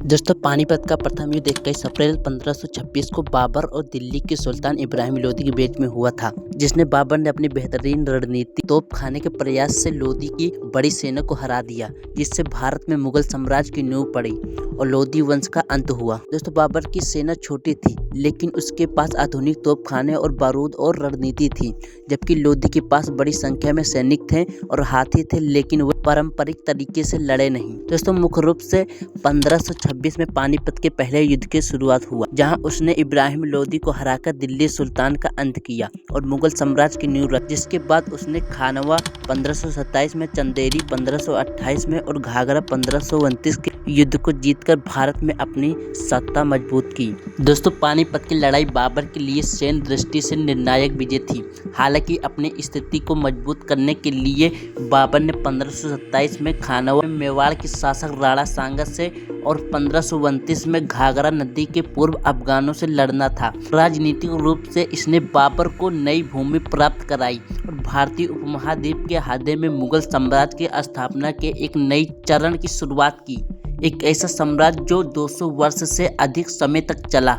दोस्तों पानीपत का प्रथम युद्ध 21 अप्रैल 1526 को बाबर और दिल्ली के सुल्तान इब्राहिम लोदी के बीच में हुआ था, जिसने बाबर ने अपनी बेहतरीन रणनीति तोप खाने के प्रयास से लोदी की बड़ी सेना को हरा दिया, जिससे भारत में मुगल साम्राज्य की नींव पड़ी और लोदी वंश का अंत हुआ। दोस्तों बाबर की सेना छोटी थी, लेकिन उसके पास आधुनिक तोप खाने और बारूद और रणनीति थी, जबकि लोदी के पास बड़ी संख्या में सैनिक थे और हाथी थे, लेकिन वे पारंपरिक तरीके से लड़े नहीं। दोस्तों मुख्य रूप से 1526 में पानीपत के पहले युद्ध की शुरुआत हुआ, जहां उसने इब्राहिम लोदी को हराकर दिल्ली सुल्तान का अंत किया और मुगल साम्राज्य की नींव रखी। जिसके बाद उसने खानवा 1527 में, चंदेरी 1528 में और घाघरा 1529 के युद्ध को जीतकर भारत में अपनी सत्ता मजबूत की। दोस्तों पानीपत की लड़ाई बाबर के लिए सैन्य दृष्टि से निर्णायक विजय थी। हालांकि अपनी स्थिति को मजबूत करने के लिए बाबर ने 1527 में खानवा में मेवाड़ के शासक राणा सांगा से और 1529 में घाघरा नदी के पूर्व अफगानों से लड़ना था। राजनीतिक रूप से इसने बाबर को नई भूमि प्राप्त कराई और भारतीय उपमहाद्वीप के हृदय में मुगल साम्राज्य की स्थापना के एक नई चरण की शुरुआत की। एक ऐसा साम्राज्य जो 200 वर्ष से अधिक समय तक चला।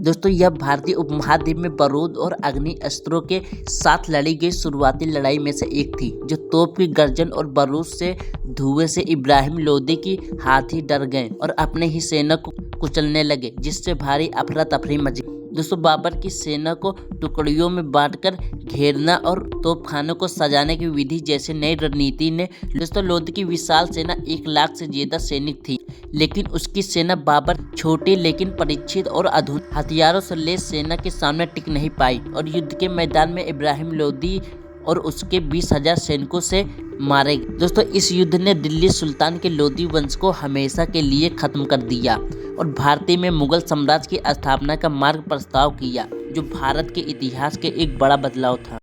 दोस्तों यह भारतीय उपमहाद्वीप में बारूद और अग्नि अस्त्रों के साथ लड़ी गई शुरुआती लड़ाई में से एक थी, जो तोप की गर्जन और बारूद से धुएं से इब्राहिम लोदी की हाथी डर गए और अपने ही सेना को कुचलने लगे, जिससे भारी अफरा तफरी मच गई। दोस्तों बाबर की सेना को टुकड़ियों में बांटकर घेरना और तोपखानों को सजाने की विधि जैसे नई रणनीति ने दोस्तों लोदी की विशाल सेना 1 लाख से ज्यादा सैनिक थी, लेकिन उसकी सेना बाबर छोटी लेकिन परीक्षित और आधुनिक हथियारों से लैस सेना के सामने टिक नहीं पाई और युद्ध के मैदान में इब्राहिम लोदी और उसके 20,000 सैनिकों से मारे गए। दोस्तों इस युद्ध ने दिल्ली सुल्तान के लोदी वंश को हमेशा के लिए खत्म कर दिया और भारतीय में मुगल साम्राज्य की स्थापना का मार्ग प्रस्ताव किया, जो भारत के इतिहास के एक बड़ा बदलाव था।